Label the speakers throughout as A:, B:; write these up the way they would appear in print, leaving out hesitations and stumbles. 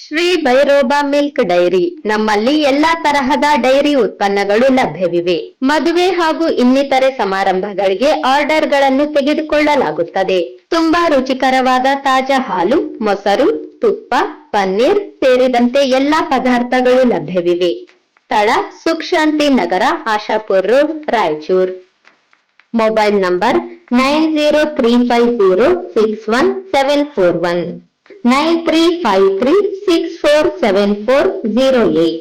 A: Shri ಭೈರೋಬಾ milk dairy ನಮ್ಮಲ್ಲಿ ಎಲ್ಲಾ ತರಹದ ಡೈರಿ ಉತ್ಪನ್ನಗಳು ಲಭ್ಯವಿವೆ. ಮದುವೆ ಹಾಗೂ ಇನ್ನಿತರೆ ಸಮಾರಂಭಗಳಿಗೆ ಆರ್ಡರ್ಗಳನ್ನು ತೆಗೆದುಕೊಳ್ಳಲಾಗುತ್ತದೆ. ತುಂಬಾ ರುಚಿಕರವಾದ ತಾಜಾ ಹಾಲು, ಮೊಸರು, ತುಪ್ಪ, ಪನ್ನೀರ್ ಸೇರಿದಂತೆ ಎಲ್ಲಾ ಪದಾರ್ಥಗಳು ಲಭ್ಯವಿವೆ. ಸ್ಥಳ Sukh Shanti Nagar, Ashapur road, Raichur. Mobile number 9035061741 9353647408.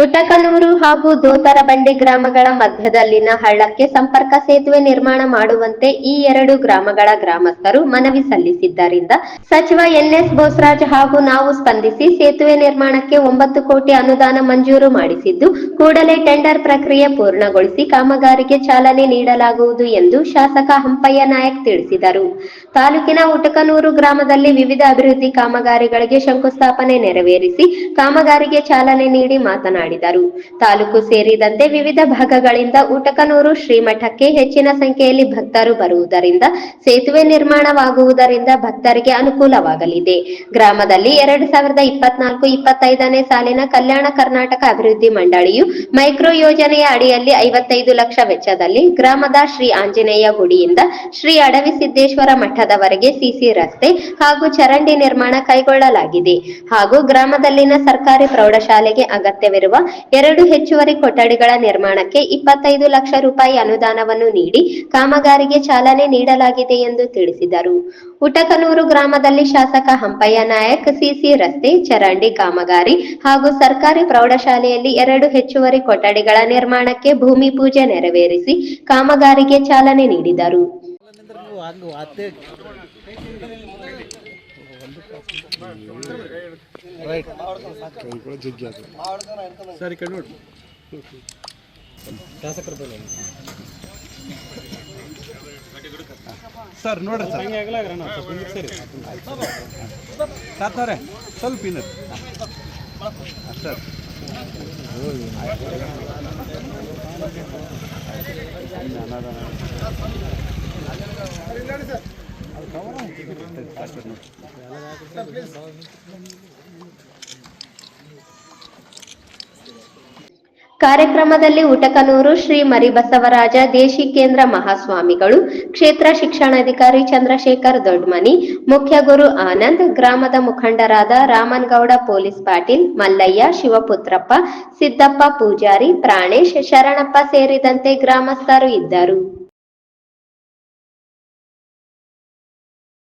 A: Utakanur ಹಾಗೂ ದೋತರಬಂಡಿ ಗ್ರಾಮಗಳ ಮಧ್ಯದಲ್ಲಿನ ಹಳ್ಳಕ್ಕೆ ಸಂಪರ್ಕ ಸೇತುವೆ ನಿರ್ಮಾಣ ಮಾಡುವಂತೆ ಈ ಎರಡು ಗ್ರಾಮಗಳ ಗ್ರಾಮಸ್ಥರು ಮನವಿ ಸಲ್ಲಿಸಿದ್ದರಿಂದ ಸಚಿವ ಎನ್ಎಸ್ ಬೋಸರಾಜ್ ಹಾಗೂ ನಾವು ಸ್ಪಂದಿಸಿ ಸೇತುವೆ ನಿರ್ಮಾಣಕ್ಕೆ 9 ಕೋಟಿ ಅನುದಾನ ಮಂಜೂರು ಮಾಡಿಸಿದ್ದು, ಕೂಡಲೇ ಟೆಂಡರ್ ಪ್ರಕ್ರಿಯೆ ಪೂರ್ಣಗೊಳಿಸಿ ಕಾಮಗಾರಿಗೆ ಚಾಲನೆ ನೀಡಲಾಗುವುದು ಎಂದು ಶಾಸಕ ಹಂಪಯ್ಯ ನಾಯಕ್ ತಿಳಿಸಿದರು. ತಾಲೂಕಿನ ಉಟಕನೂರು ಗ್ರಾಮದಲ್ಲಿ ವಿವಿಧ ಅಭಿವೃದ್ಧಿ ಕಾಮಗಾರಿಗಳಿಗೆ ಶಂಕುಸ್ಥಾಪನೆ ನೆರವೇರಿಸಿ ಕಾಮಗಾರಿಗೆ ಚಾಲನೆ ನೀಡಿ ಮಾತನಾಡಿದರು. ತಾಲೂಕು ಸೇರಿದಂತೆ ವಿವಿಧ ಭಾಗಗಳಿಂದ ಉಟಕನೂರು ಶ್ರೀಮಠಕ್ಕೆ ಹೆಚ್ಚಿನ ಸಂಖ್ಯೆಯಲ್ಲಿ ಭಕ್ತರು ಬರುವುದರಿಂದ ಸೇತುವೆ ನಿರ್ಮಾಣವಾಗುವುದರಿಂದ ಭಕ್ತರಿಗೆ ಅನುಕೂಲವಾಗಲಿದೆ. ಗ್ರಾಮದಲ್ಲಿ 2024-25ನೇ ಸಾಲಿನ ಕಲ್ಯಾಣ ಕರ್ನಾಟಕ ಅಭಿವೃದ್ಧಿ ಮಂಡಳಿಯು ಮೈಕ್ರೋ ಯೋಜನೆಯ ಅಡಿಯಲ್ಲಿ 55 ಲಕ್ಷ ವೆಚ್ಚದಲ್ಲಿ ಗ್ರಾಮದ ಶ್ರೀ ಆಂಜನೇಯ ಗುಡಿಯಿಂದ ಶ್ರೀ ಅಡವಿಸಿದ್ದೇಶ್ವರ ಮಠದವರೆಗೆ ಸಿಸಿ ರಸ್ತೆ ಹಾಗೂ ಚರಂಡಿ ನಿರ್ಮಾಣ ಕೈಗೊಳ್ಳಲಾಗಿದೆ. ಹಾಗೂ ಗ್ರಾಮದಲ್ಲಿನ ಸರ್ಕಾರಿ ಪ್ರೌಢಶಾಲೆಗೆ ಅಗತ್ಯವಿರುವ 2 ಹೆಚ್ಚುವರಿ ಕೊಠಡಿಗಳ ನಿರ್ಮಾಣಕ್ಕೆ 25 ಲಕ್ಷ ರೂಪಾಯಿ ಅನುದಾನವನ್ನು ನೀಡಿ ಕಾಮಗಾರಿಗೆ ಚಾಲನೆ ನೀಡಲಾಗಿದೆ ಎಂದು ತಿಳಿಸಿದರು. ಉಟಕನೂರು ಗ್ರಾಮದಲ್ಲಿ ಶಾಸಕ ಹಂಪಯ್ಯ ನಾಯಕ್ ಸಿಸಿ ರಸ್ತೆ, ಚರಂಡಿ ಕಾಮಗಾರಿ ಹಾಗೂ ಸರ್ಕಾರಿ ಪ್ರೌಢಶಾಲೆಯಲ್ಲಿ 2 ಹೆಚ್ಚುವರಿ ಕೊಠಡಿಗಳ ನಿರ್ಮಾಣಕ್ಕೆ ಭೂಮಿ ಪೂಜೆ ನೆರವೇರಿಸಿ ಕಾಮಗಾರಿಗೆ ಚಾಲನೆ ನೀಡಿದರು.
B: ಸರ್ ನೋಡ್ರಿ ಸರ್ ಸಾತ್ನವ್ರೆ ಸ್ವಲ್ಪ ಇನ್ನರ್ ಸರ್
A: ಕಾರ್ಯಕ್ರಮದಲ್ಲಿ ಉಟಕನೂರು ಶ್ರೀ ಮರಿಬಸವರಾಜ ದೇಶಿಕೇಂದ್ರ ಮಹಾಸ್ವಾಮಿಗಳು, ಕ್ಷೇತ್ರ ಶಿಕ್ಷಣಾಧಿಕಾರಿ ಚಂದ್ರಶೇಖರ್ ದೊಡ್ಮನಿ, ಮುಖ್ಯ ಗುರು ಆನಂದ್, ಗ್ರಾಮದ ಮುಖಂಡರಾದ ರಾಮನಗೌಡ ಪೊಲೀಸ್ ಪಾಟೀಲ್, ಮಲ್ಲಯ್ಯ, ಶಿವಪುತ್ರಪ್ಪ, ಸಿದ್ದಪ್ಪ ಪೂಜಾರಿ, ಪ್ರಾಣೇಶ್, ಶರಣಪ್ಪ ಸೇರಿದಂತೆ ಗ್ರಾಮಸ್ಥರು ಇದ್ದರು.